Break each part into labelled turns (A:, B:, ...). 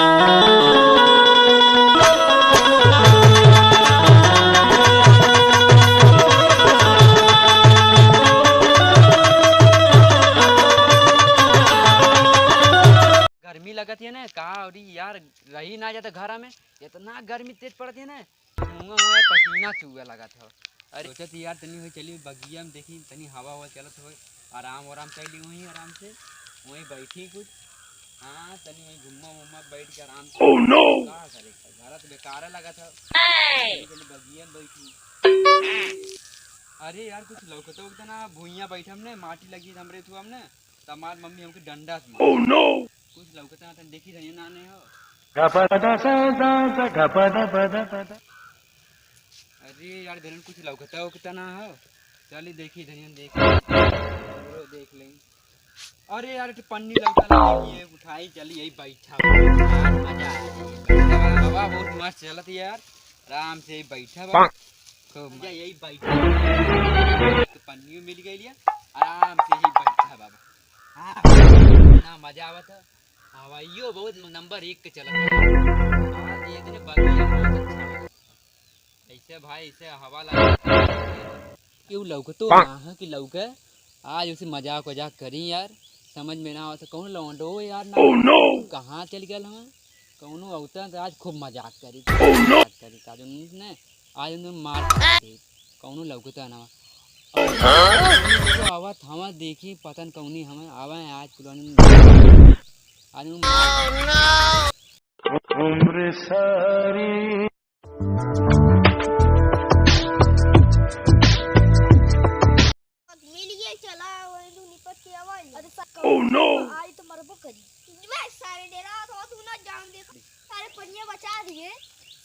A: गर्मी लगती है ना कहा यार रही ना जाता घर में इतना गर्मी तेज पड़ती है ना मुँह पसीना चूहे लगा था। अरे सोचत यार तनी हुई चली बगिया में देखी तनी हवा हवा चलत हो आराम कर ली वहीं आराम से वहीं बैठी कुछ। हाँ तनी वहीं घुम्मा बैठ के आराम से क्या करे घर तो बेकार लगा था बगिया में बैठी। अरे यार कुछ लौकता उगता ना भूइया बैठे हमने माटी लगी हमरे थू हमने तमार मम्मी हमके डंडा से कुछ लौकता ना देखी रही ना नहीं हो। अरे यार घर में कुछ लौकता उगता ना हो चलिए देखी धनियन देख लें। अरे यार पन्नी लौटा है उठाई चली यही बैठा यार मजा आ हवा बहुत मस्त चलत यार आराम से बैठा बा खूब यही बैठा तो पन्नी मिल गई लिया आराम से ही बैठा बाबा ना मजा आवत है हवाइयो बहुत नंबर 1 के चलत है ये दिन बगिया बहुत अच्छा ऐसे भाई ऐसे हवा लगा क्यों लौक तो ना कि लौके आज उसे मजाक वजाक करी यार समझ में ना आवत कौन लौंडो यार ना कहाँ चल गया हम कौनो औता तो आज खूब मजाक करी आज ने आज उन्हें मार कौनो लौकता ना आवा थामा देखी पतन कौनी हमें आवा आज पुरानी आज उम्र सारी
B: Oh no! आज तो मरबो करी सारे डेरा तो तू ना जान दे सारे पन्नियां बचा दिए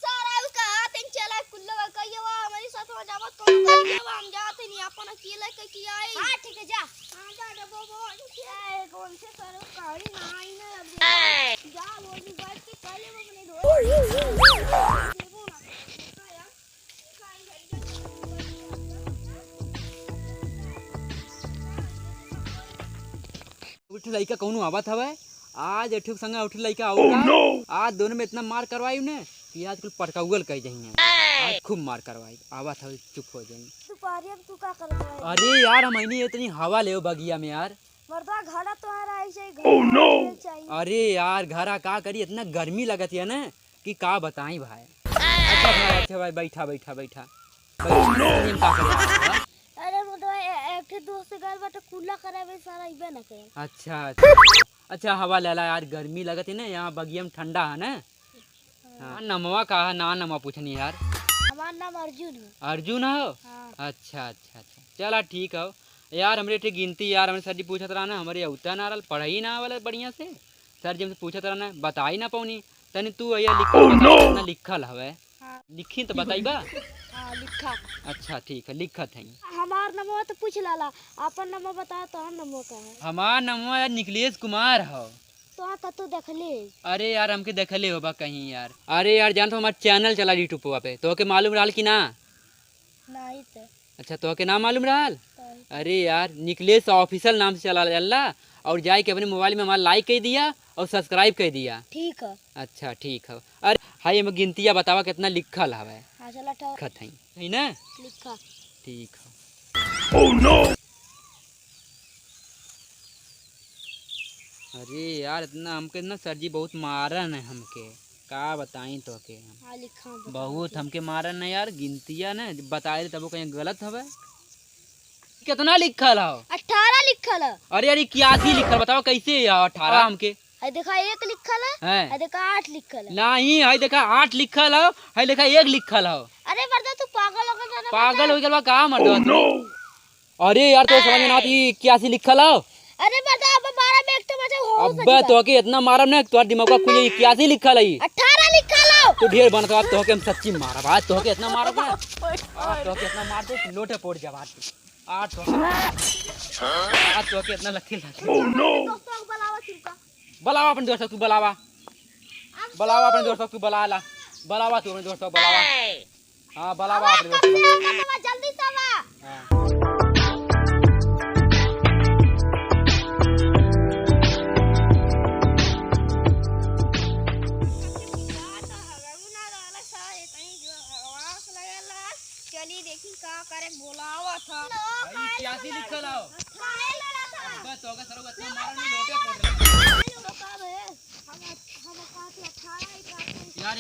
B: सारा उसका हाथ इन चला कुल्ला कहियो हमारे साथ हो जावत कौन करियो हम जाते नहीं अपन अकेले के किया है। हां ठीक है जा हां जा डबो वो कौन से करो गाड़ी ना आई ना जा वो भी बैठ के पहले वो अपने धो
A: उठ लइका कौनो आवत हवे आज एठो संगे उठ लइका आऊगा आज दोनों में इतना मार करवाई ने कि आज कुल पटकाउगल कह जाइए आज खूब मार करवाई आवत हवे चुप हो जाई
B: दोपहर तू का करत है।
A: अरे यार हमनी इतनी हवा ले बगिया में यार
B: मर्दा घड़ा तो आ रहा है घर
A: अरे यार घरा का करी इतना गर्मी लगत है ना कि का बताई भाई। अच्छा भाई बैठा
B: अरे एक दोस्त गल बाटे कुल्ला करावे सारा इबे ना करे।
A: अच्छा हवा लेला यार गर्मी लगत है ना यहाँ बगिया में ठंडा है ना। हाँ नमवा का है ना नमवा पूछनी यार
B: हमारा नाम अर्जुन है।
A: अर्जुन हो
B: हाँ।
A: अच्छा चला ठीक है यार हमरे थे गिनती यार हमरे सर जी पूछत रहा ना हमारे उतना ना पढ़ाई ना वाला बढ़िया से सर जी हमसे पूछत रहा ना बताई ना पौनी तनी तू लिखल लिखल हवे लिखी तो बताइबा।
B: हाँ लिखा।
A: अच्छा ठीक है लिखत है
B: हमार नमवा तो पूछ लाला अपन नमवा बता तो हम नमवा का है।
A: हमार नमवा यार निकलेश कुमार हो
B: तो तू देख ले।
A: अरे यार हमके देखले होबा कहीं यार। अरे यार जान तो हमारा चैनल चला यूट्यूब पे तो के मालूम रहल कि ना
B: नहीं तो
A: अच्छा तो के नाम मालूम रहल। अरे यार निकलेश ऑफिशियल नाम से चला अल्लाह और जाए के अपने मोबाइल में हमारा लाइक कर दिया और सब्सक्राइब कर दिया।
B: ठीक है।
A: अच्छा ठीक है। अरे हाय मैं गिनतिया बतावा कितना लिखल हवे।
B: हां चला
A: लिखत है ना
B: लिखा
A: ठीक है। ओह नो अरे यार इतना हमके ना सर जी बहुत मारन है हमके का बताई तो के
B: हां लिखा
A: बहुत हमके मारन है यार गिनतिया ना बताए तब कहीं गलत हवे कितना लिखल हो
B: 18 लिखल है।
A: अरे यार क्या थी लिखल बताओ कैसे 18 हमके
B: है देखा 1 लिखल है देखा 8 लिखल है
A: नहीं है देखा 8 लिखल हो है देखा 1 लिखल हो।
B: अरे मर्दा तू पागल हो गया
A: पागल हो गया का मर्दा अरे यार तो समझ ना आती 81 लिखल हो।
B: अरे मर्दा अब मारा में एक तो बचा हो
A: अब्बे तो के इतना मारम ना तोर दिमाग का खुले 81 लिखल है
B: 18 लिखल हो
A: तो ढेर बनत तो के हम सच्ची मारा बात तो के इतना मारब ना तो के इतना मार दे लोटे पोड़ जा बात 8 तो के इतना लखी ओह नो बुलावा अपन दोस्त को बुलावा अपन दोस्त को बुलाला बुलावा तू अपने दोस्त को बुलावा। हां बुलावा अपने दोस्त को
B: जल्दी से आवा।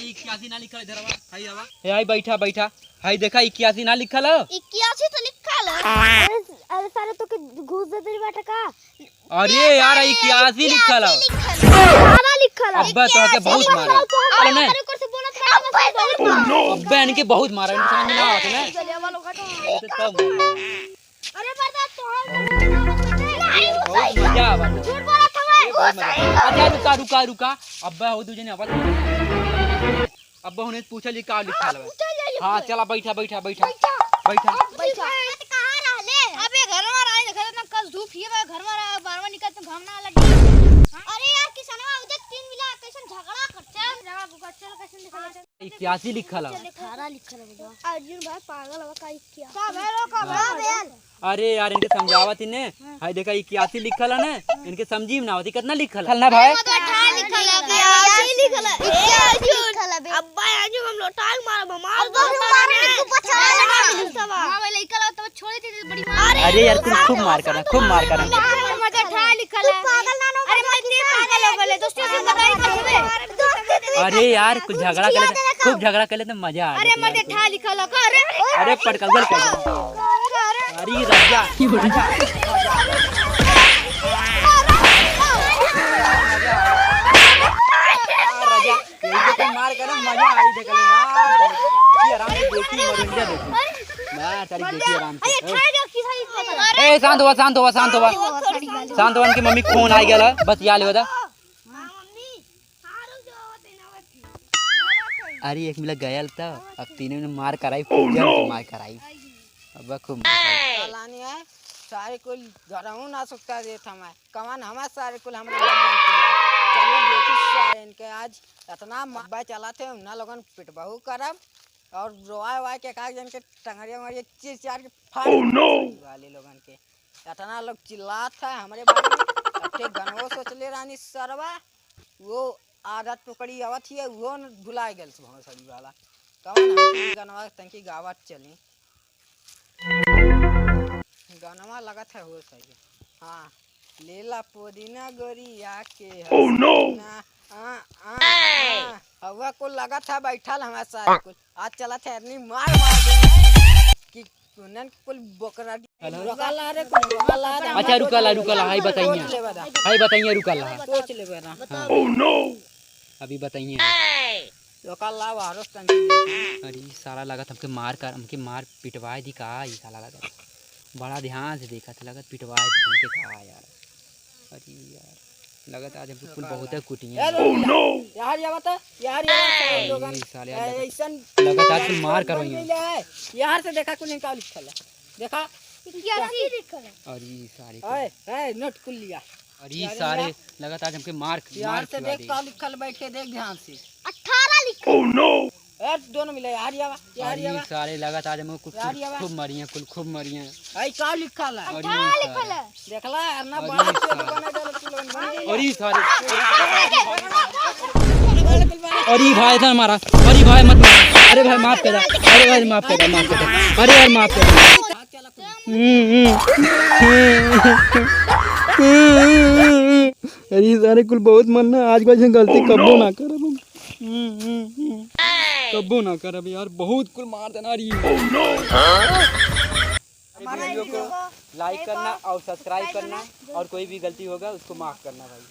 A: 81 ना लिखल इधर आवा हाय आवा हे आई बैठा बैठा हाय देखा 81 ना लिखल है
B: 81 तो लिखल है। अरे सारे तो के घुस दे तेरी बाटा का।
A: अरे यार 81 लिखल है
B: सारा लिखल है।
A: अब्बा तो के बहुत मारा अरे नहीं
B: अरे कर से बोला था
A: अब्बा इनके बहुत मारा इनके समझ में ना आता ना
B: चले वालों का तो।
A: तो तब
B: अरे बता तो
A: बहुत मजा आवा
B: झूठ बोला था मैं।
A: अच्छा रुका रुका रुका अब्बा हो दूजे ने आवाज अब्बा उन्हें पूछा जी का लिखल है हां चला बैठा बैठा बैठा बैठा
B: बैठा कहां रहले। अबे घर में रहे देखा ना कल धूप ही घर में रहा बारवा निकल तो घाम ना लगी। अरे यार किसनवा उधर 3 मिला कैसन झगड़ा करते झगड़ा बुका चल कैसन दिखा
A: 81 लिखल है
B: सारा लिखल है बेटा। अर्जुन भाई पागल है का किया का भेलो का भेल।
A: अरे यार इनके समझावत इने हाय देखा 81 लिखल है ना इनके समझी में ना होती कितना लिखल है ना भाई
B: लिखल है लिखल है अब्बा आज हम लोटांग मार मार दो मारने को पछा लगा हां भाई लिखल तो छोड़ी थी बड़ी मार।
A: अरे यार तुम खूब मार करना
B: मजा ठा लिखल है पागल ना अरे मैं इतने पागल हो गए दोस्तों से बताई कसबे।
A: अरे यार कुछ झगड़ा कर ले खूब झगड़ा कर ले तो मजा आ
B: अरे मजे ठा लिखल है का अरे
A: अरे पटकल कर अरे राजा मार कर मजा आई देख ले आराम से देखी मरिंदा देखी मैं तारी देखी आराम से ए शांत हुआ शांत हुआ शांत हुआ शांत हुआ इनकी मम्मी फोन आ गया बस या ले बता अरे एक मिला गयल था अब तीनों ने मार कराई पूजा मार कराई अब खूब
C: लानी है सारे कुल घरहू ना सकता दे था मैं कमान हमारे सारे कुल हमरे चलो देखी सारे इनके आज इतना मब्बा चला थे ना लोगन पिटबहू करब और रोआ वाय के काग जन के टंगरिया मरिया चीर चार के फाड़ वाले लोगन के इतना लोग चिल्लात था हमारे बारे में अब के गनवो सोचले रानी सरवा वो आदत पकड़ी आवत ही वो भुला गेल भौं सड़ी वाला कवन हम गनवा तंकी गावत चली गनवा लगत है हो सही हां लेला पुदीना गोरिया के ओह नो हवा को लगा था बैठल हमारे साथ कुल आज चला था इतनी मार मार देना कि कुनन कुल बकरा रुका ला रे रुका ला
A: अच्छा रुका ला हाय बताइए रुका ला
C: सोच ले बेरा
A: ओह नो अभी बताइए
C: रुका ला वारस तंगी
A: अरे सारा लगा हमके मार पिटवाए दी का ये साला लगा बड़ा ध्यान से देखा था लगत पिटवाए हमके कहा यार अरे यार लगत आज हमको कुल बहुत है कुटियां
C: यार ये बता यार ये लोगन
A: साले
C: ऐसन
A: लगत आज कुल मार करवाइए
C: यार से देखा कुल निकाल लिखल देखा
B: 81 लिखल है।
A: अरे सारे
C: ए नोट कुल लिया
A: अरे सारे लगत आज हमके मार
C: यार से देख का लिखल बैठ के देख ध्यान से
B: 18 लिखल। ओह नो
C: यार दोनों मिले यार ये
A: सारे लगत आज हमको खूब मरियां कुल खूब मरियां
C: आई का लिखल है
B: 18 लिखल है।
C: देखला ना बड़ा से बना दे लोगन बन
A: अरे सारे अरे भाई था मारा अरे भाई मत मार अरे भाई माफ कर अरे भाई माफ कर अरे यार माफ कर अरे सारे कुल बहुत मन ना आज बार गलती कब्बो ना करब कब्बो ना करब यार बहुत कुल मार देना रही वीडियो को लाइक करना और सब्सक्राइब करना और कोई भी गलती होगा उसको माफ करना भाई।